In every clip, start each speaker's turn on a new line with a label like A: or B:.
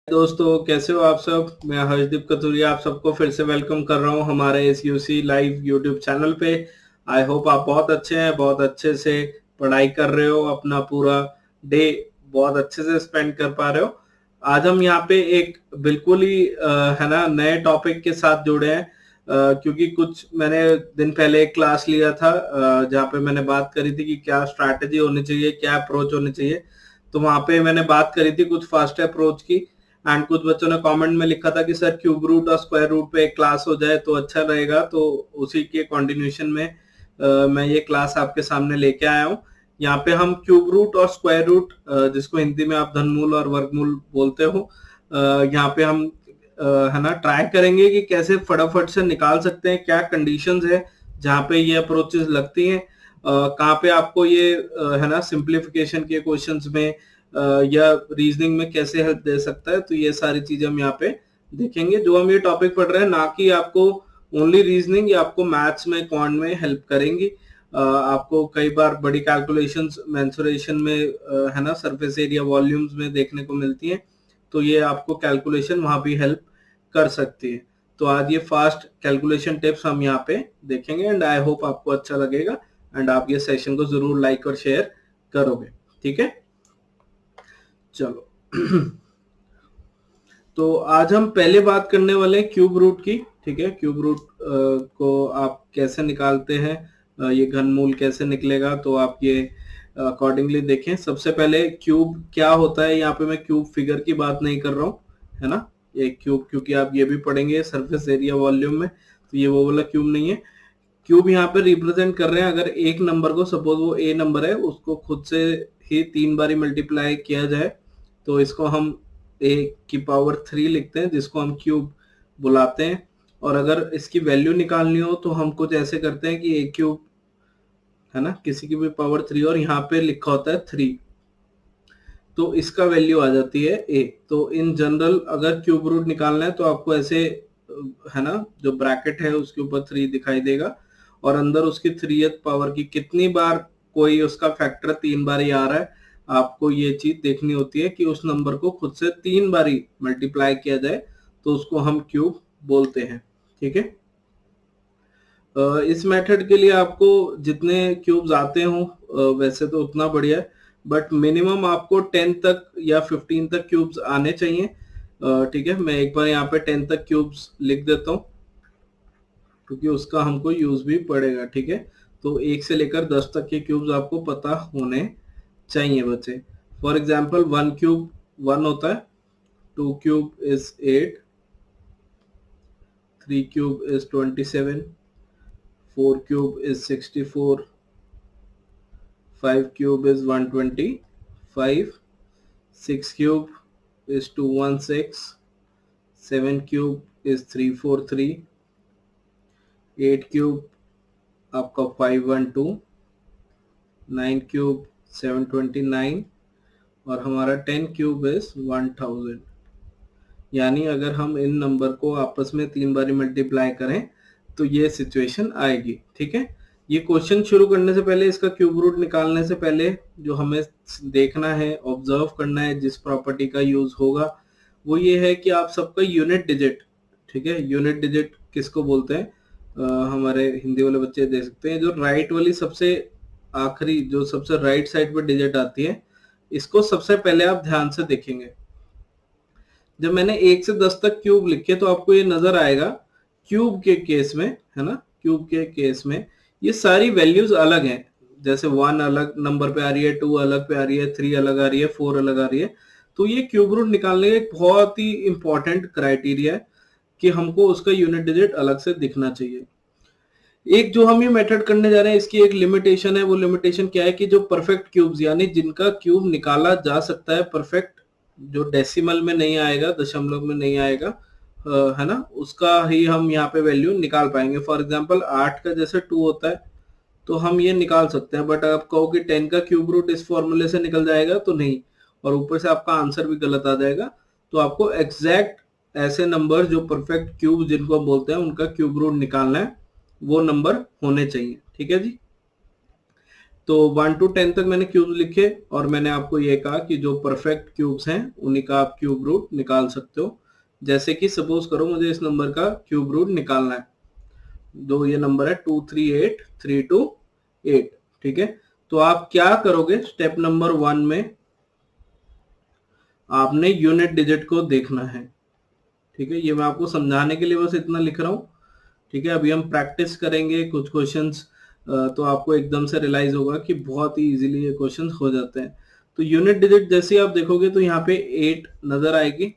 A: दोस्तों, कैसे हो आप सब। मैं हर्षदीप कथुरिया आप सबको फिर से वेलकम कर रहा हूं हमारे इस यूसी लाइव यूट्यूब चैनल पे। आई होप आप बहुत अच्छे हैं, बहुत अच्छे से पढ़ाई कर रहे हो, अपना पूरा डे बहुत अच्छे से स्पेंड कर पा रहे हो। आज हम यहाँ पे एक बिल्कुल ही है ना नए टॉपिक के साथ जुड़े हैं। क्योंकि कुछ मैंने दिन पहले एक क्लास लिया था जहाँ पे मैंने बात करी थी कि क्या स्ट्रैटेजी होनी चाहिए, क्या अप्रोच होनी चाहिए। तो वहां पे मैंने बात करी थी कुछ फास्ट अप्रोच की। एंड कुछ बच्चों ने कमेंट में लिखा था कि सर क्यूब रूट और स्क्वायर रूट पे एक क्लास हो जाए तो अच्छा रहेगा। तो उसी के कंटिन्यूशन में मैं ये क्लास आपके सामने लेके आया हूँ। यहाँ पे हम क्यूब रूट और स्क्वायर रूट, जिसको हिंदी में आप धनमूल और वर्गमूल बोलते हो, यहाँ पे हम है ना ट्राई करेंगे कि कैसे फटाफट से निकाल सकते हैं, क्या कंडीशंस है जहाँ पे ये अप्रोचेस लगती हैं, कहाँ पे आपको ये है ना सिंप्लीफिकेशन के क्वेश्चंस में या रीजनिंग में कैसे हेल्प दे सकता है। तो ये सारी चीजें हम यहाँ पे देखेंगे। जो हम ये टॉपिक पढ़ रहे हैं ना कि आपको ओनली रीजनिंग या आपको मैथ्स में क्वांट में हेल्प करेंगी। आपको कई बार बड़ी कैलकुलेशंस मेंसुरेशन में है ना सरफेस एरिया वॉल्यूम्स में देखने को मिलती हैं। तो ये आपको कैलकुलेशन वहां भी हेल्प कर सकती है। तो आज ये फास्ट कैलकुलेशन टिप्स हम यहाँ पे देखेंगे एंड आई होप आपको अच्छा लगेगा एंड आप ये सेशन को जरूर लाइक और शेयर करोगे। ठीक है, चलो। तो आज हम पहले बात करने वाले हैं क्यूब रूट की। ठीक है, क्यूब रूट को आप कैसे निकालते हैं, ये घनमूल कैसे निकलेगा, तो आप ये अकॉर्डिंगली देखें। सबसे पहले क्यूब क्या होता है, यहाँ पे मैं क्यूब फिगर की बात नहीं कर रहा हूँ, है ना। ये क्यूब क्योंकि आप ये भी पढ़ेंगे सरफेस एरिया वॉल्यूम में, तो ये वो वाला क्यूब नहीं है। क्यूब यहाँ पे रिप्रेजेंट कर रहे हैं अगर एक नंबर को, सपोज वो ए नंबर है, उसको खुद से ही 3 बारी मल्टीप्लाई किया जाए तो इसको हम ए की पावर 3 लिखते हैं, जिसको हम क्यूब बुलाते हैं। और अगर इसकी वैल्यू निकालनी हो तो हम कुछ ऐसे करते हैं कि ए क्यूब, है ना, किसी की भी पावर 3 और यहाँ पे लिखा होता है 3, तो इसका वैल्यू आ जाती है ए। तो इन जनरल अगर क्यूब रूट निकालना है तो आपको ऐसे है ना, जो ब्रैकेट है उसके ऊपर 3 दिखाई देगा और अंदर उसकी 3th पावर की कितनी बार कोई उसका फैक्टर 3 बार ही आ रहा है, आपको ये चीज देखनी होती है कि उस नंबर को खुद से 3 बारी मल्टीप्लाई किया जाए तो उसको हम क्यूब बोलते हैं। ठीक है, इस मेथड के लिए आपको जितने क्यूब्स आते हो वैसे तो उतना बढ़िया है, बट मिनिमम आपको 10 तक या 15 तक क्यूब्स आने चाहिए। ठीक है, मैं एक बार यहाँ पे 10 तक क्यूब्स लिख देता हूँ क्योंकि उसका हमको यूज भी पड़ेगा। ठीक है, तो 1 से लेकर 10 तक के क्यूब्स आपको पता होने चाहिए बच्चे। फॉर एग्जाम्पल 1 क्यूब 1 होता है, 2 cube is 8, 3 cube is 27, 4 cube is 64, 5 cube is 125, 6 cube is 216, 7 cube is 343, 8 cube आपका 512, 9 cube 729 और हमारा 10 cube is 1000। यानी अगर हम इन नंबर को आपस में 3 बारी मल्टीप्लाई करें तो ये सिचुएशन आएगी। ठीक है, ये क्वेश्चन शुरू करने से पहले, इसका क्यूब रूट निकालने से पहले जो हमें देखना है, ऑब्जर्व करना है, जिस प्रॉपर्टी का यूज होगा वो ये है कि आप सबका यूनिट डिजिट, ठीक है, यूनिट डिजिट किसको बोलते हैं, हमारे हिंदी वाले बच्चे देख सकते हैं, जो राइट वाली सबसे आखिरी, जो सबसे राइट साइड पर डिजिट आती है, इसको सबसे पहले आप ध्यान से देखेंगे। जब मैंने 1 से 10 तक क्यूब लिखे तो आपको ये नजर आएगा क्यूब के केस में, है ना, क्यूब के केस में ये सारी वैल्यूज अलग हैं। जैसे 1 अलग नंबर पे आ रही है, 2 अलग पे आ रही है, 3 अलग आ रही है, 4 अलग आ रही है। तो ये क्यूब रूट निकालने का एक बहुत ही इंपॉर्टेंट क्राइटेरिया है कि हमको उसका यूनिट डिजिट अलग से दिखना चाहिए। एक जो हम ये मेथड करने जा रहे हैं इसकी एक लिमिटेशन है। वो लिमिटेशन क्या है कि जो परफेक्ट क्यूब्स यानी जिनका क्यूब निकाला जा सकता है परफेक्ट, जो डेसिमल में नहीं आएगा, दशमलव में नहीं आएगा, है ना, उसका ही हम यहाँ पे वैल्यू निकाल पाएंगे। फॉर एग्जांपल 8 का जैसे 2 होता है तो हम ये निकाल सकते हैं, बट आप कहो कि 10 का क्यूब रूट इस फॉर्मूले से निकल जाएगा तो नहीं, और ऊपर से आपका आंसर भी गलत आ जाएगा। तो आपको एग्जैक्ट ऐसे नंबर जो परफेक्ट क्यूब जिनको हम बोलते हैं उनका क्यूब रूट निकालना है, वो नंबर होने चाहिए। ठीक है जी, तो 1 to 10 तक मैंने क्यूब्स लिखे और मैंने आपको ये कहा कि जो परफेक्ट क्यूब्स हैं उन्हीं का आप क्यूब रूट निकाल सकते हो। जैसे कि सपोज करो मुझे इस नंबर का क्यूब रूट निकालना है, दो ये नंबर है 238 328, ठीक है। तो आप क्या करोगे, स्टेप नंबर 1 में आपने यूनिट डिजिट को देखना है, ठीक है। ये मैं आपको समझाने के लिए बस इतना लिख रहा हूँ, ठीक है। अभी हम प्रैक्टिस करेंगे कुछ क्वेश्चंस, तो आपको एकदम से रियलाइज होगा कि बहुत ही इजीली ये क्वेश्चंस हो जाते हैं। तो यूनिट डिजिट जैसे आप देखोगे तो यहाँ पे 8 नजर आएगी,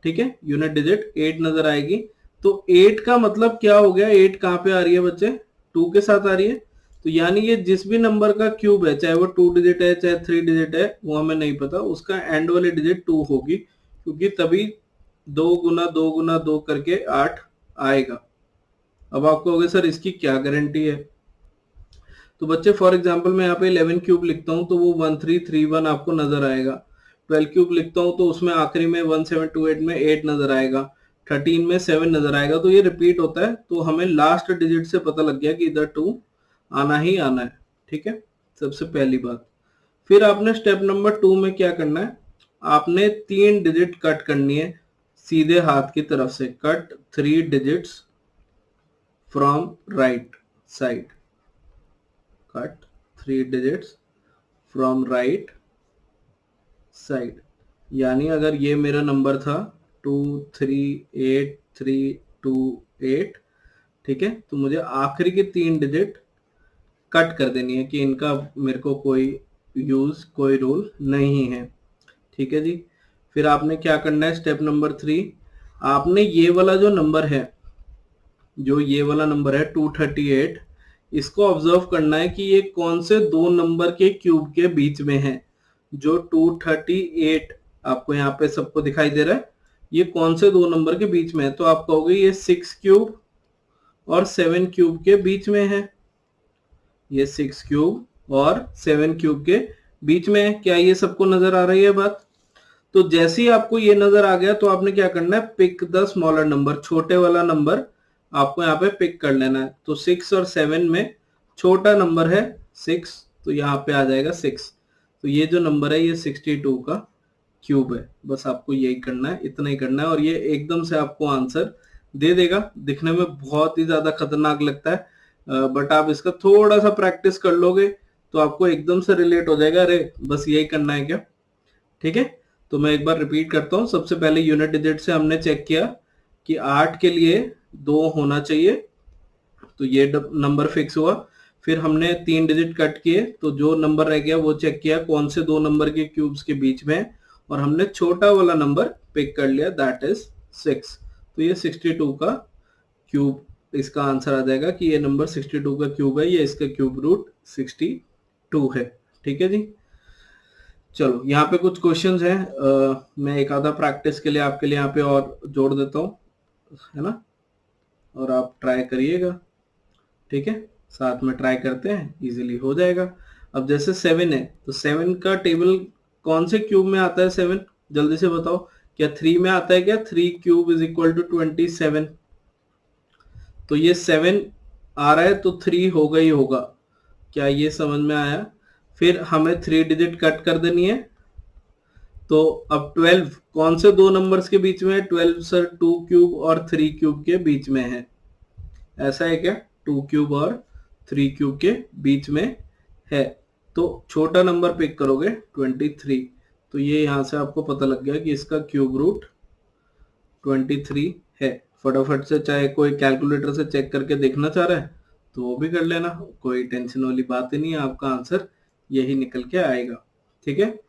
A: ठीक है। यूनिट डिजिट 8 नजर आएगी। तो 8 का मतलब क्या हो गया, 8 कहाँ पे आ रही है बच्चे, 2 के साथ आ रही है। तो यानी ये जिस भी नंबर का क्यूब है, चाहे वो 2 डिजिट है चाहे 3 डिजिट है, वो हमें नहीं पता, उसका एंड वाली डिजिट 2 होगी, क्योंकि तभी 2 गुना 2 गुना 2 करके 8 आएगा। अब आप कहोगे सर इसकी क्या गारंटी है। तो बच्चे फॉर एग्जांपल मैं यहाँ पे 11 क्यूब लिखता हूँ तो वो 1331 आपको नजर आएगा। 12 क्यूब लिखता हूँ तो उसमें आखिरी में 1728 में 8 नजर आएगा, 13 में 7 नजर आएगा। तो ये रिपीट होता है, तो हमें लास्ट डिजिट से पता लग गया कि इधर 2 आना ही आना है, ठीक है। सबसे पहली बात। फिर आपने स्टेप नंबर 2 में क्या करना है, आपने 3 डिजिट कट करनी है सीधे हाथ की तरफ से। Cut 3 digits from right side, cut 3 digits from right side। यानी अगर ये मेरा नंबर था 238328, ठीक है, तो मुझे आखिरी के 3 डिजिट कट कर देनी है कि इनका मेरे को कोई यूज, कोई रूल नहीं है, ठीक है जी। फिर आपने क्या करना है, स्टेप नंबर 3, आपने ये वाला जो नंबर है, जो ये वाला नंबर है 238, इसको ऑब्जर्व करना है कि ये कौन से दो नंबर के क्यूब के बीच में है। जो 238 आपको यहाँ पे सबको दिखाई दे रहा है, ये कौन से दो नंबर के बीच में है। तो आप कहोगे ये 6 क्यूब और 7 क्यूब के बीच में है। ये 6 क्यूब और 7 क्यूब के बीच में है। क्या ये सबको नजर आ रही है बात। तो जैसे ही आपको ये नजर आ गया तो आपने क्या करना है, पिक द स्मॉलर नंबर, छोटे वाला नंबर आपको यहाँ पे पिक कर लेना है। तो 6 और 7 में छोटा नंबर है 6, तो यहाँ पे आ जाएगा 6। तो ये जो नंबर है ये 62 का क्यूब है। बस आपको यही करना है, इतना ही करना है, और ये एकदम से आपको आंसर दे देगा। दिखने में बहुत ही ज्यादा खतरनाक लगता है, बट आप इसका थोड़ा सा प्रैक्टिस कर लोगे तो आपको एकदम से रिलेट हो जाएगा, अरे बस यही करना है क्या, ठीक है। तो मैं एक बार रिपीट करता हूँ। सबसे पहले यूनिट डिजिट से हमने चेक किया कि 8 के लिए 2 होना चाहिए, तो ये नंबर फिक्स हुआ। फिर हमने 3 डिजिट कट किए, तो जो नंबर रह गया वो चेक किया कौन से दो नंबर के क्यूब्स के बीच में है, और हमने छोटा वाला नंबर पिक कर लिया, दैट इज 6। तो ये 62 का क्यूब, इसका आंसर आ जाएगा कि ये नंबर 62 का क्यूब है, ये इसका क्यूब रूट 62 है, ठीक है जी। चलो यहाँ पे कुछ क्वेश्चंस हैं, मैं एक आधा प्रैक्टिस के लिए आपके लिए यहाँ पे और जोड़ देता हूँ, है ना, और आप ट्राई करिएगा, ठीक है। साथ में ट्राई करते हैं, इजीली हो जाएगा। अब जैसे 7 है, तो 7 का टेबल कौन से क्यूब में आता है 7, जल्दी से बताओ। क्या 3 में आता है क्या, 3 क्यूब इज इक्वल टू 27। तो ये 7 आ रहा है तो 3 होगा ही होगा, क्या ये समझ में आया। फिर हमें 3 डिजिट कट कर देनी है। तो अब 12 कौन से दो नंबर्स के बीच में है, 12 सर 2 क्यूब और 3 क्यूब के बीच में है, ऐसा है क्या, 2 क्यूब और 3 क्यूब के बीच में है। तो छोटा नंबर पिक करोगे 23, तो ये यहां से आपको पता लग गया कि इसका क्यूब रूट 23 है। फटाफट से चाहे कोई कैलकुलेटर से चेक करके देखना चाह रहा है तो वो भी कर लेना, कोई टेंशन वाली बात ही नहीं है, आपका आंसर यही निकल के आएगा, ठीक है।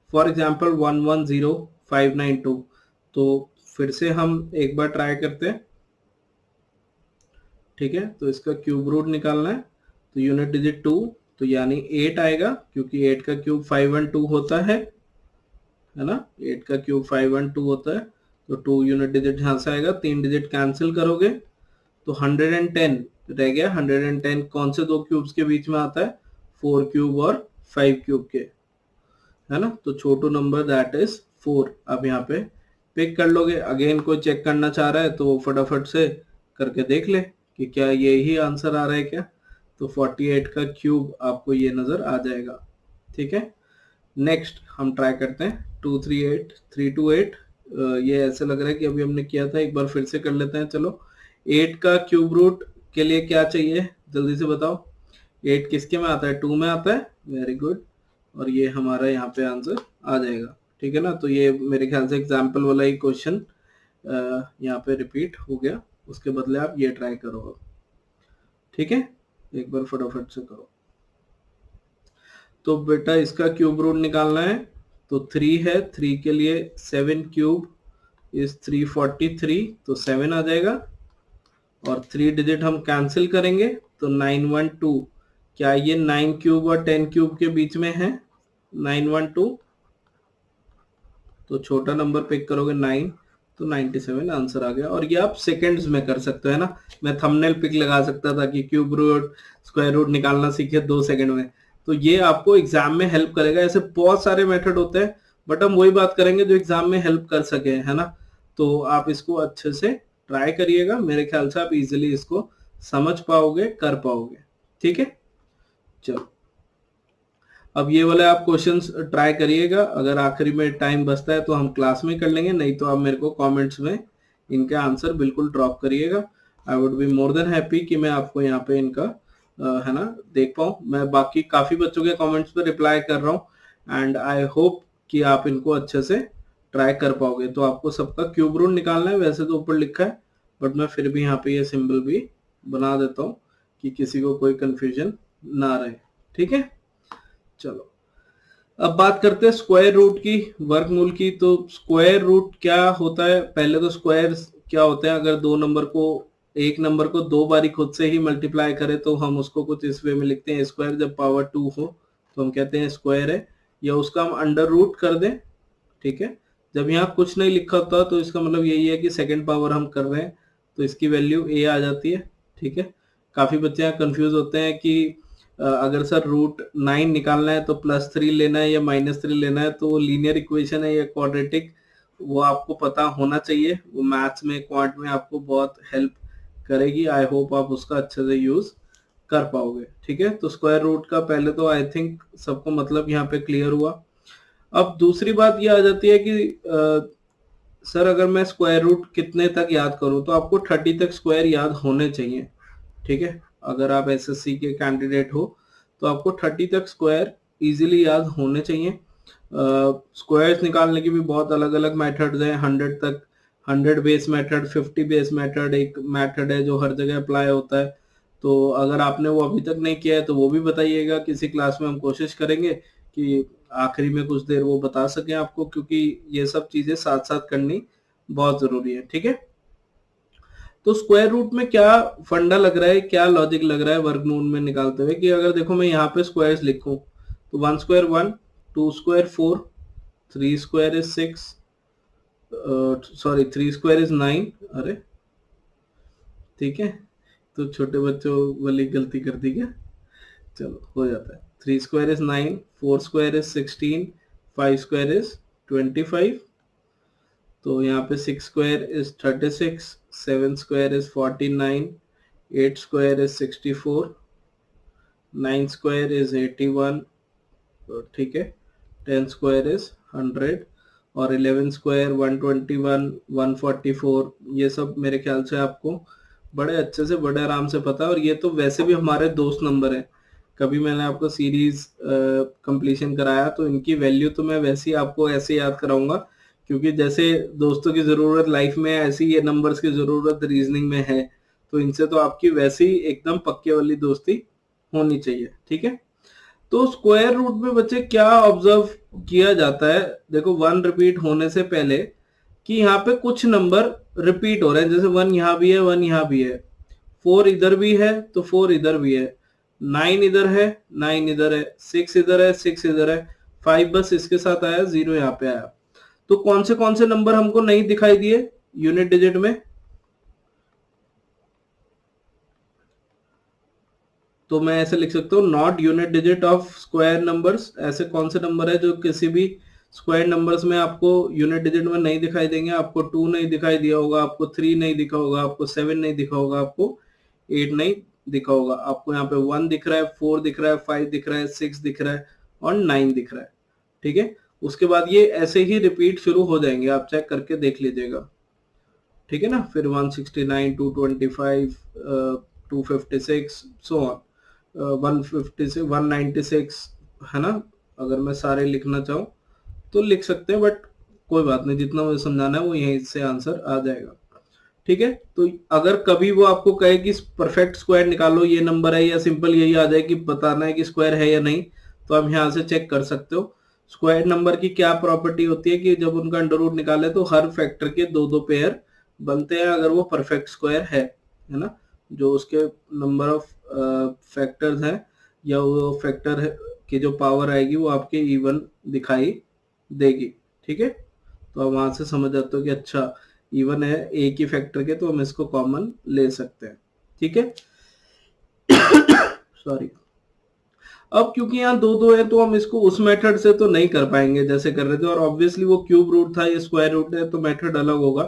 A: फॉर एग्जाम्पल 110592, तो फिर से हम एक बार ट्राई करते हैं, ठीक है। तो इसका क्यूब रूट निकालना है, तो यूनिट डिजिट 2, तो यानी 8 आएगा, क्योंकि 8 का क्यूब 512 होता है ना, 8 का क्यूब 512 होता है। तो 2 यूनिट डिजिट यहां से आएगा, 3 डिजिट कैंसिल करोगे तो 110 रह गया। 110 कौन से दो क्यूब्स के बीच में आता है, 4 क्यूब और 5 क्यूब के, है ना। तो छोटू नंबर दैट इज 4। अब यहाँ पे पिक कर लोगे। अगेन कोई चेक करना चाह रहा है तो फटाफट से करके देख ले कि क्या यही आंसर आ रहा है क्या। तो 48 का क्यूब आपको ये नजर आ जाएगा। ठीक है, नेक्स्ट हम ट्राई करते हैं 238 328। ये ऐसे लग रहा है कि अभी हमने किया था, एक बार फिर से कर लेते हैं। चलो 8 का क्यूब रूट के लिए क्या चाहिए जल्दी से बताओ। 8 किसके में आता है, 2 में आता है, वेरी गुड। और ये हमारा यहाँ पे आंसर आ जाएगा। ठीक है ना, तो ये मेरे ख्याल से एग्जाम्पल वाला ही क्वेश्चन यहाँ पे रिपीट हो गया, उसके बदले आप ये ट्राई करो अब। ठीक है, एक बार फटाफट से करो। तो बेटा इसका क्यूब रूट निकालना है, तो 3 है, 3 के लिए 7 क्यूब इज 343, तो 7 आ जाएगा। और 3 डिजिट हम कैंसिल करेंगे तो 912, क्या ये 9 क्यूब और 10 क्यूब के बीच में है 912? तो छोटा नंबर पिक करोगे 9, तो 97 आंसर आ गया। और ये आप सेकंड्स में कर सकते हो, है ना। मैं थंबनेल पिक लगा सकता था कि क्यूब रूट स्क्वायर रूट निकालना सीखे 2 सेकंड में, तो ये आपको एग्जाम में हेल्प करेगा। ऐसे बहुत सारे मेथड होते हैं, बट हम वही बात करेंगे जो एग्जाम में हेल्प कर सके, है ना। तो आप इसको अच्छे से ट्राई करिएगा, मेरे ख्याल से आप इजिली इसको समझ पाओगे, कर पाओगे। ठीक है, चलो अब ये वाले आप क्वेश्चंस ट्राई करिएगा। अगर आखिरी में टाइम बचता है तो हम क्लास में कर लेंगे, नहीं तो आप मेरे को कमेंट्स में इनके आंसर बिल्कुल ड्रॉप करिएगा। I would be more than happy कि मैं आपको यहाँ पे इनका है ना देख पाऊँ। मैं बाकी काफी बच्चों के कमेंट्स पे रिप्लाई कर रहा हूँ एंड आई होप कि आप इनको अच्छे से ट्राई कर पाओगे। तो आपको सबका क्यूब रूट निकालना है, वैसे तो ऊपर लिखा है, बट मैं फिर भी यहाँ पे ये सिंबल भी बना देता हूँ कि किसी को कोई कंफ्यूजन ना रहे। ठीक है, चलो अब बात करते हैं स्क्वायर रूट की, वर्गमूल की। तो स्क्वायर रूट क्या होता है, पहले तो स्क्वायर क्या होते हैं, अगर एक नंबर को 2 बारी खुद से ही मल्टीप्लाई करें तो हम उसको कुछ इस वे में लिखते हैं, स्क्वायर जब पावर 2 हो तो हम कहते हैं स्क्वायर है, या उसका हम अंडर रूट कर दें। ठीक है, जब यहाँ कुछ नहीं लिखा होता तो इसका मतलब यही है कि सेकंड पावर हम कर रहे हैं, तो इसकी वैल्यू ए आ जाती है। ठीक है, काफी बच्चे यहाँ कंफ्यूज होते हैं कि अगर सर रूट 9 निकालना है तो +3 लेना है या -3 लेना है, तो वो लीनियर इक्वेशन है या क्वाड्रेटिक, वो आपको पता होना चाहिए। वो मैथ्स में, क्वांट में आपको बहुत हेल्प करेगी। आई होप आप उसका अच्छे से यूज कर पाओगे। ठीक है, तो स्क्वायर रूट का पहले तो आई थिंक सबको मतलब यहाँ पे क्लियर हुआ। अब दूसरी बात ये आ जाती है कि सर अगर मैं स्क्वायर रूट कितने तक याद करूं, तो आपको 30 तक स्क्वायर याद होने चाहिए। ठीक है, अगर आप एसएससी के कैंडिडेट हो तो आपको 30 तक स्क्वायर इजीली याद होने चाहिए। स्क्वायर्स निकालने की भी बहुत अलग अलग मेथड्स हैं, 100 तक, 100 बेस मेथड, 50 बेस मेथड एक मेथड है जो हर जगह अप्लाई होता है। तो अगर आपने वो अभी तक नहीं किया है तो वो भी बताइएगा, किसी क्लास में हम कोशिश करेंगे कि आखिरी में कुछ देर वो बता सकें आपको, क्योंकि ये सब चीजें साथ साथ करनी बहुत जरूरी है। ठीक है, तो स्क्वायर रूट में क्या फंडा लग रहा है, क्या लॉजिक लग रहा है वर्गमूल में निकालते हुए, कि अगर देखो मैं यहाँ पे स्क्वायर्स लिखूं तो 1 square 1, 2 square 4, 3 square is 6, sorry 3 square is 9। अरे ठीक है, तो छोटे बच्चों वाली गलती कर दी क्या, चलो हो जाता है। 3 square is 9, 4 square is 16, 5 square is 25, तो यहाँ पे 6 square is 36, 7 square is 49, 8 square is 64, 9 square is 81, ठीक है, 10 स्क्वायर इज 100, और 11 स्क्वायर 121, 144। ये सब मेरे ख्याल से आपको बड़े अच्छे से, बड़े आराम से पता है। और ये तो वैसे भी हमारे दोस्त नंबर है, कभी मैंने आपको सीरीज कंप्लीशन कराया तो इनकी वैल्यू तो मैं वैसे ही आपको ऐसे याद कराऊंगा, क्योंकि जैसे दोस्तों की जरूरत लाइफ में है, ऐसी ये नंबर्स की जरूरत रीजनिंग में है। तो इनसे तो आपकी वैसे ही एकदम पक्के वाली दोस्ती होनी चाहिए। ठीक है, तो स्क्वायर रूट में बच्चे क्या ऑब्जर्व किया जाता है, देखो 1 रिपीट होने से पहले कि यहाँ पे कुछ नंबर रिपीट हो रहे हैं, जैसे 1 यहाँ भी है, 1 यहाँ भी है, 4 इधर भी है तो 4 इधर भी है, 9 इधर है, 9 इधर है, 6 इधर है, 6 इधर है, 5 बस इसके साथ आया, 0 यहाँ पे आया। तो कौन से नंबर हमको नहीं दिखाई दिए यूनिट डिजिट में, तो मैं ऐसे लिख सकता हूँ not unit digit of square numbers. ऐसे कौन से नंबर है जो किसी भी स्क्वायर नंबर्स में आपको यूनिट डिजिट में नहीं दिखाई देंगे। आपको 2 नहीं दिखाई दिया होगा, आपको 3 नहीं दिखा होगा, आपको 7 नहीं दिखा होगा, आपको 8 नहीं दिखा होगा आपको। यहाँ पे 1 दिख रहा है, 4 दिख रहा है, 5 दिख रहा है, 6 दिख रहा है और 9 दिख रहा है। ठीक है, उसके बाद ये ऐसे ही रिपीट शुरू हो जाएंगे, आप चेक करके देख लीजिएगा। ठीक है ना, फिर 169, 225, 256 सो ऑन, 156, 196 है ना। अगर मैं सारे लिखना चाहूँ तो लिख सकते हैं, बट कोई बात नहीं, जितना मुझे समझाना है वो यहीं से आंसर आ जाएगा। ठीक है, तो अगर कभी वो आपको कहे कि परफेक्ट स्क्वायर निकालो, ये नंबर है, या सिंपल यही आ जाए कि बताना है कि स्क्वायर है या नहीं, तो हम यहाँ से चेक कर सकते हो। स्क्वायर नंबर की क्या प्रॉपर्टी होती है कि जब उनका अंडर रूट निकाले तो हर फैक्टर के दो दो पेयर बनते हैं अगर वो परफेक्ट स्क्वायर है ना। जो उसके नंबर ऑफ फैक्टर्स हैं या वो फैक्टर की जो पावर आएगी वो आपके इवन दिखाई देगी। ठीक है, तो आप वहां से समझ जाते हो कि अच्छा इवन है एक ही फैक्टर के, तो हम इसको कॉमन ले सकते हैं। ठीक है, सॉरी। अब क्योंकि यहाँ दो दो है तो हम इसको उस मेथड से तो नहीं कर पाएंगे जैसे कर रहे थे, और ऑब्वियसली वो क्यूब रूट था, ये स्क्वायर रूट है, तो मेथड अलग होगा।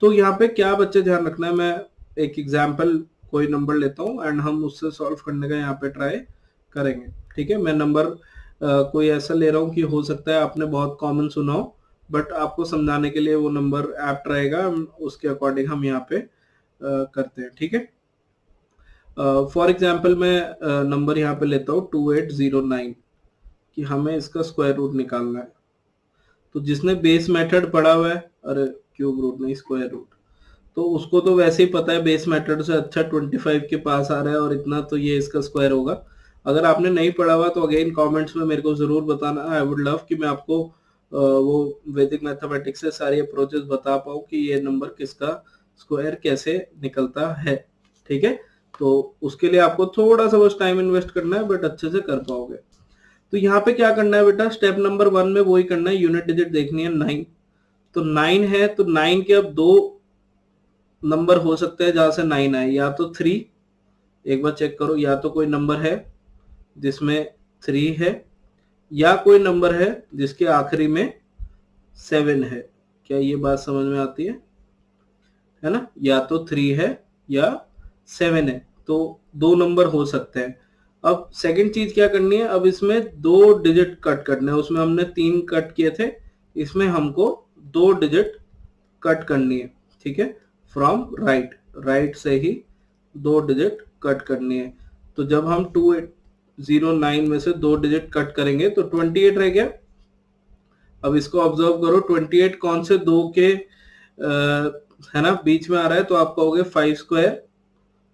A: तो यहाँ पे क्या बच्चे ध्यान रखना है, मैं एक एग्जाम्पल कोई नंबर लेता हूँ एंड हम उससे सॉल्व करने का यहाँ पे ट्राई करेंगे। ठीक है, मैं नंबर कोई ऐसा ले रहा हूँ कि हो सकता है आपने बहुत कॉमन सुना हो, बट आपको समझाने के लिए वो नंबर एप्ट रहेगा, उसके अकॉर्डिंग हम यहाँ पे करते हैं। ठीक है, फॉर एग्जाम्पल मैं नंबर यहाँ पे लेता हूँ 2809 कि हमें इसका स्क्वायर रूट निकालना है। तो जिसने बेस मेथड पढ़ा हुआ है, अरे क्यूब रूट नहीं स्क्वायर रूट, तो उसको तो वैसे ही पता है बेस मेथड से अच्छा 25 के पास आ रहा है और इतना, तो ये इसका स्क्वायर होगा। अगर आपने नहीं पढ़ा हुआ तो अगेन कमेंट्स में मेरे को जरूर बताना, आई वुड लव कि मैं आपको वो वैदिक मैथमेटिक्स से सारी अप्रोचेस बता पाऊँ कि ये नंबर किसका स्क्वायर कैसे निकलता है। ठीक है, तो उसके लिए आपको थोड़ा सा बस टाइम इन्वेस्ट करना है, बट अच्छे से कर पाओगे। तो यहाँ पे क्या करना है बेटा, स्टेप नंबर 1 में वही करना है, यूनिट डिजिट देखनी है 9। तो 9 है तो 9 के अब दो नंबर हो सकते हैं जहां से 9 आए, या तो 3, एक बार चेक करो, या तो कोई नंबर है जिसमें 3 है, या कोई नंबर है जिसके आखिरी में 7 है। क्या ये बात समझ में आती है ना, या तो 3 है या 7 है, तो दो नंबर हो सकते हैं। अब सेकंड चीज क्या करनी है, अब इसमें दो डिजिट कट करने हैं, उसमें हमने 3 कट किए थे, इसमें हमको 2 डिजिट कट करनी है। ठीक है, फ्रॉम राइट, राइट से ही 2 डिजिट कट करनी है। तो जब हम 2809 में से 2 डिजिट कट करेंगे तो 28 रह गया। अब इसको ऑब्जर्व करो, 28 कौन से दो के है ना बीच में आ रहा है, तो आप कहोगे 5 स्क्वायर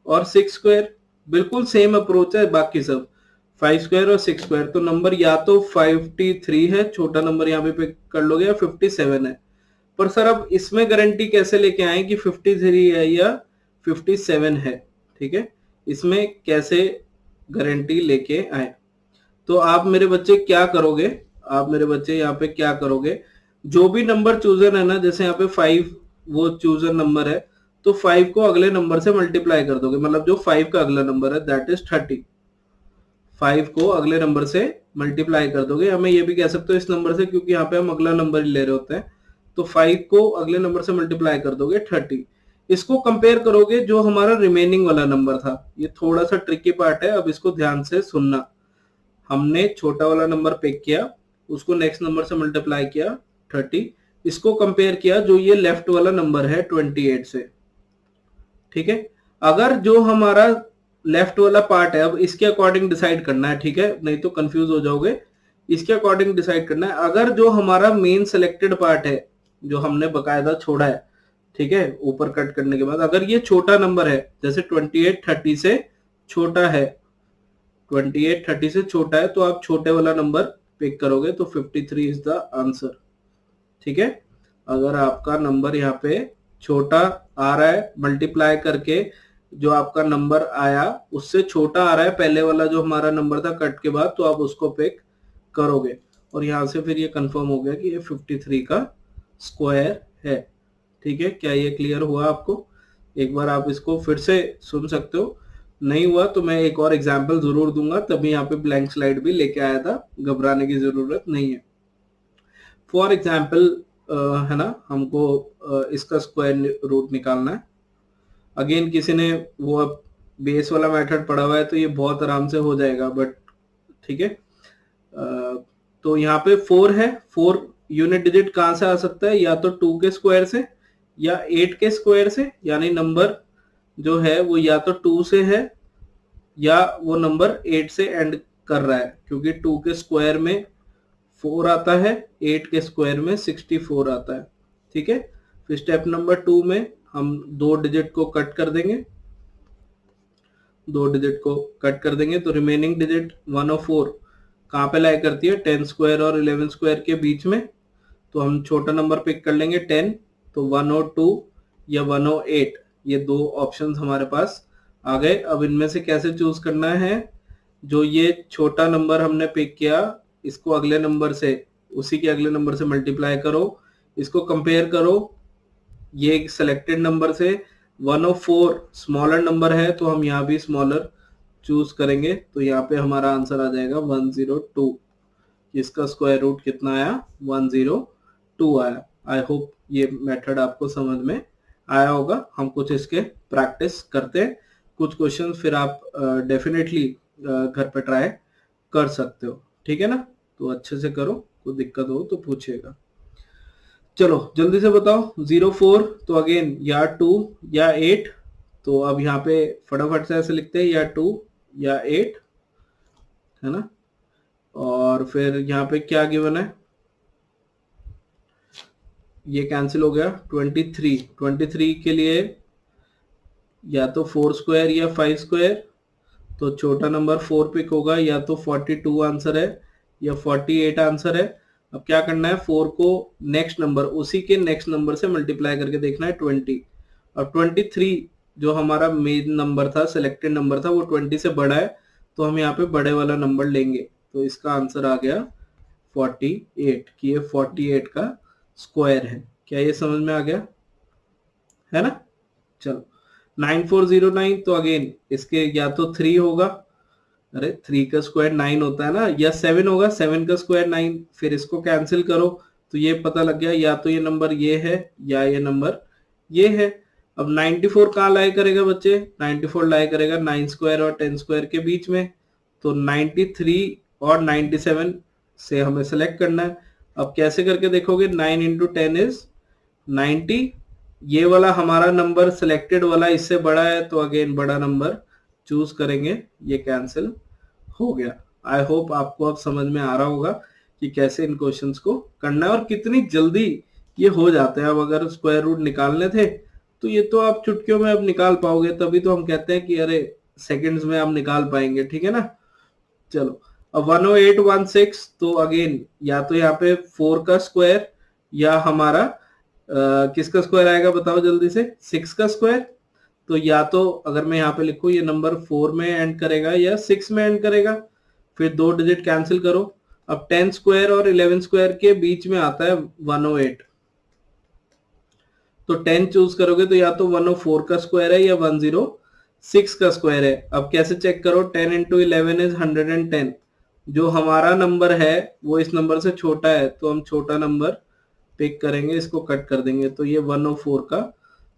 A: और 6 स्क्वायर, बिल्कुल सेम अप्रोच है बाकी सब, 5 स्क्वायर और 6 स्क्वायर। तो नंबर या तो 53 है, छोटा नंबर यहाँ पे पिक कर लोगे, या 57 है। पर सर अब इसमें गारंटी कैसे लेके आए कि 53 है या 57 है। ठीक है, इसमें कैसे गारंटी लेके आए, तो आप मेरे बच्चे क्या करोगे, आप मेरे बच्चे यहाँ पे क्या करोगे, जो भी नंबर चूजर है ना, जैसे यहाँ पे 5 वो चूजर नंबर है, तो 5 को अगले नंबर से मल्टीप्लाई कर दोगे, मतलब जो 5 का अगला नंबर है दैट इज 30, 5 को अगले नंबर से मल्टीप्लाई कर दोगे। हमें ये भी कह सकते हो इस नंबर से, क्योंकि यहाँ पे हम अगला नंबर ही ले रहे होते हैं। तो 5 को अगले नंबर से मल्टीप्लाई कर दोगे 30। इसको कंपेयर करोगे जो हमारा रिमेनिंग वाला नंबर था, ये थोड़ा सा ट्रिकी पार्ट है, अब इसको ध्यान से सुनना। हमने छोटा वाला नंबर पिक किया, उसको नेक्स्ट नंबर से मल्टीप्लाई किया 30, इसको कंपेयर किया जो ये लेफ्ट वाला नंबर है 28 से। ठीक है, अगर जो हमारा लेफ्ट वाला पार्ट है, अब इसके अकॉर्डिंग डिसाइड करना है, ठीक है, नहीं तो कंफ्यूज हो जाओगे। इसके अकॉर्डिंग डिसाइड करना है, अगर जो हमारा मेन सिलेक्टेड पार्ट है जो हमने बकायदा छोड़ा है, ठीक है, ऊपर कट करने के बाद अगर ये छोटा नंबर है, जैसे 28 30 से छोटा है, 28 30 से छोटा है, तो आप छोटे वाला नंबर पिक करोगे, तो 53 इज द आंसर। ठीक है, अगर आपका नंबर यहाँ पे छोटा आ रहा है, मल्टीप्लाई करके जो आपका नंबर आया उससे छोटा आ रहा है पहले वाला जो हमारा नंबर था कट के बाद, तो आप उसको पिक करोगे, और यहां से फिर ये कंफर्म हो गया कि ये 53 का स्क्वायर है। ठीक है, क्या ये क्लियर हुआ आपको? एक बार आप इसको फिर से सुन सकते हो, नहीं हुआ तो मैं एक और एग्जाम्पल जरूर दूंगा, तभी यहाँ पे ब्लैंक स्लाइड भी लेके आया था, घबराने की जरूरत नहीं है। फॉर एग्जाम्पल है ना, हमको इसका स्क्वायर रूट निकालना है। अगेन किसी ने वो बेस वाला मेथड पढ़ा हुआ है तो ये बहुत आराम से हो जाएगा, बट ठीक है। तो यहाँ पे 4 है, 4 यूनिट डिजिट कहाँ से आ सकता है, या तो 2 के स्क्वायर से या 8 के स्क्वायर से, यानी नंबर जो है वो या तो 2 से है या वो नंबर 8 से एंड कर रहा है, क्योंकि 2 के स्क्वायर में 4 आता है, 8 के स्क्वायर में 64 आता है। ठीक है, फिर स्टेप नंबर 2 में हम 2 डिजिट को कट कर देंगे, 2 डिजिट को कट कर देंगे तो रिमेनिंग डिजिट 104 कहाँ पे लाई करती है, 10 स्क्वायर और 11 स्क्वायर के बीच में। तो हम छोटा नंबर पिक कर लेंगे 10, तो 102 या 108, ये दो ऑप्शंस हमारे पास आ गए। अब इनमें से कैसे चूज करना है, जो ये छोटा नंबर हमने पिक किया इसको अगले नंबर से, उसी के अगले नंबर से मल्टीप्लाई करो, इसको कंपेयर करो ये सिलेक्टेड नंबर से। 104 स्मॉलर नंबर है तो हम यहाँ भी स्मॉलर चूज करेंगे, तो यहाँ पे हमारा आंसर आ जाएगा 102। इसका स्क्वायर रूट कितना आया, 102 आया। आई होप ये मेथड आपको समझ में आया होगा। हम कुछ इसके प्रैक्टिस करते हैं, कुछ क्वेश्चन फिर आप डेफिनेटली घर पे ट्राई कर सकते हो, ठीक है ना। तो अच्छे से करो, कोई दिक्कत हो तो पूछिएगा। चलो जल्दी से बताओ, 04 तो अगेन या 2 या 8, तो अब यहाँ पे फटाफट से ऐसे लिखते हैं या 2 या 8, है ना। और फिर यहाँ पे क्या गिवन है, ये कैंसिल हो गया। 23 के लिए या तो 4 स्क्वायर या 5 स्क्वायर, तो छोटा नंबर 4 पिक होगा, या तो 42 आंसर है या 48 आंसर है। अब क्या करना है, 4 को नेक्स्ट नंबर, उसी के नेक्स्ट नंबर से मल्टीप्लाई करके देखना है 20, और 23 जो हमारा मेन नंबर था, सिलेक्टेड नंबर था, वो 20 से बड़ा है, तो हम यहाँ पे बड़े वाला नंबर लेंगे। तो इसका आंसर आ गया 48, कि ये 48 का स्क्वायर है। क्या ये समझ में आ गया, है ना। चलो 9409, तो अगेन इसके या तो 3 होगा, अरे 3 का स्क्वायर 9 होता है ना, या 7 होगा, 7 का स्क्वायर 9, फिर इसको कैंसिल करो तो ये पता लग गया, या तो ये नंबर ये है या ये नंबर ये है। अब 94 कहाँ लाई करेगा बच्चे, 94 लाई करेगा 9 स्क्वायर और 10 स्क्वायर के बीच में, तो 93 और 97 से हमें सेलेक्ट करना है। अब कैसे करके देखोगे, 9 इंटू 10 इज 90, ये वाला हमारा नंबर सिलेक्टेड वाला इससे बड़ा है, तो अगेन बड़ा नंबर चूज करेंगे, ये कैंसिल हो गया। आई होप आपको अब समझ में आ रहा होगा कि कैसे इन क्वेश्चंस को करना है और कितनी जल्दी ये हो जाते हैं। अब अगर स्क्वायर रूट निकालने थे तो ये तो आप चुटकियों में अब निकाल पाओगे, तभी तो हम कहते हैं कि अरे सेकंड्स में आप निकाल पाएंगे, ठीक है ना। चलो अब 10816, तो अगेन या तो यहाँ पे 4 का स्क्वायर या हमारा किसका स्क्वायर आएगा बताओ जल्दी से, 6 का स्क्वायर। तो या तो अगर मैं यहाँ पे लिखूं ये नंबर 4 में एंड करेगा या 6 में एंड करेगा, फिर 2 डिजिट कैंसिल करो। अब 10 स्क्वायर और 11 स्क्वायर के बीच में आता है 108, तो 10 चूज करोगे तो या तो 104 का स्क्वायर है या 106 का स्क्वायर है। अब कैसे चेक करो, 10 इंटू 11 इज 110, जो हमारा नंबर है वो इस नंबर से छोटा है, तो हम छोटा नंबर पिक करेंगे, इसको कट कर देंगे, तो ये 104 का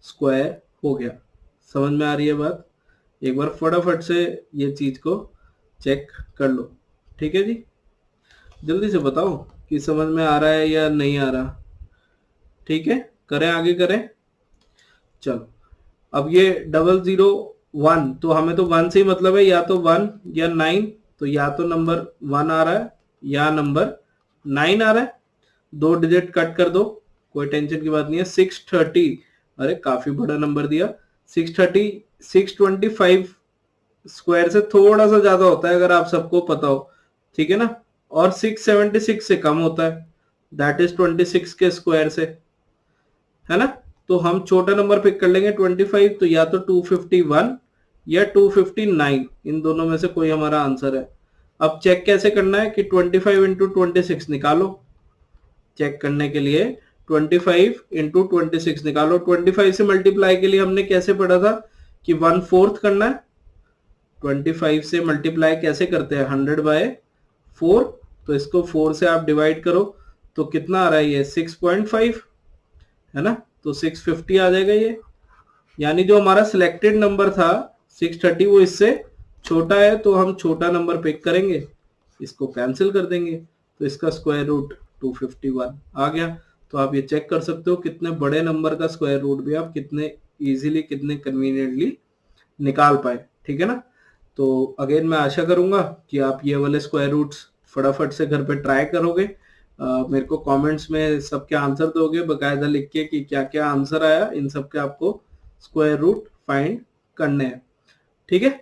A: स्क्वायर हो गया। समझ में आ रही है बात, एक बार फटाफट से ये चीज को चेक कर लो, ठीक है जी। जल्दी से बताओ कि समझ में आ रहा है या नहीं आ रहा, ठीक है, करें आगे करें। चलो अब ये 001, तो हमें तो 1 से ही मतलब है, या तो 1 या 9, तो या तो नंबर 1 आ रहा है या नंबर 9 आ रहा है। 2 डिजिट कट कर दो, कोई टेंशन की बात नहीं है। 630, अरे काफी बड़ा नंबर दिया। 630 625 स्क्वायर से थोड़ा सा ज्यादा होता है अगर आप सबको पता हो, ठीक है ना, और 676 से कम होता है, दैट इज 26 के स्क्वायर से, है ना। तो हम छोटा नंबर पिक कर लेंगे 25, तो या तो 251 या 259, इन दोनों में से कोई हमारा आंसर है। अब चेक कैसे करना है कि 25 इंटू 26 निकालो, चेक करने के लिए 25 इंटू 26 निकालो। 25 से मल्टीप्लाई के लिए हमने कैसे पढ़ा था कि 1/4 करना है। 25 से मल्टीप्लाई कैसे करते हैं, 100/4, तो इसको 4 से आप डिवाइड करो तो कितना आ रहा है, ये 6.5, है ना, तो 650 आ जाएगा ये। यानी जो हमारा सिलेक्टेड नंबर था 630 वो इससे छोटा है तो हम छोटा नंबर पिक करेंगे, इसको कैंसिल कर देंगे, तो इसका स्क्वायर रूट 251 आ गया। तो आप ये चेक कर सकते हो कितने बड़े नंबर का स्क्वायर रूट भी आप कितने इजीली कितने कन्वीनियंटली निकाल पाए, ठीक है ना। तो अगेन मैं आशा करूंगा कि आप ये वाले स्क्वायर रूट्स फटाफट से घर पे ट्राई करोगे। मेरे को कमेंट्स में सबके आंसर दोगे बकायदा लिख के कि क्या क्या आंसर आया, इन सब के आपको स्क्वायर रूट फाइंड करने हैं, ठीक है।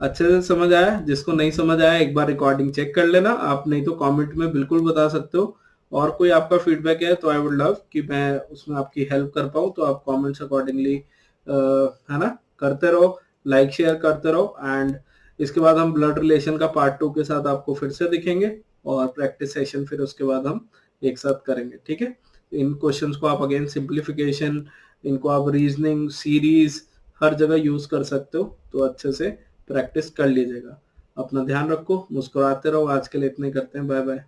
A: अच्छे से समझ आया? जिसको नहीं समझ आया एक बार रिकॉर्डिंग चेक कर लेना आप, नहीं तो कमेंट में बिल्कुल बता सकते हो। और कोई आपका फीडबैक है तो आई वुड लव कि मैं उसमें आपकी हेल्प कर पाऊँ, तो आप कमेंट्स अकॉर्डिंगली है ना करते रहो, लाइक शेयर करते रहो। एंड इसके बाद हम ब्लड रिलेशन का पार्ट 2 के साथ आपको फिर से दिखेंगे और प्रैक्टिस सेशन फिर उसके बाद हम एक साथ करेंगे, ठीक है। इन क्वेश्चंस को आप अगेन सिंप्लीफिकेशन, इनको आप रीजनिंग, सीरीज हर जगह यूज कर सकते हो, तो अच्छे से प्रैक्टिस कर लीजिएगा। अपना ध्यान रखो, मुस्कुराते रहो। आज के लिए इतने करते हैं, बाय बाय।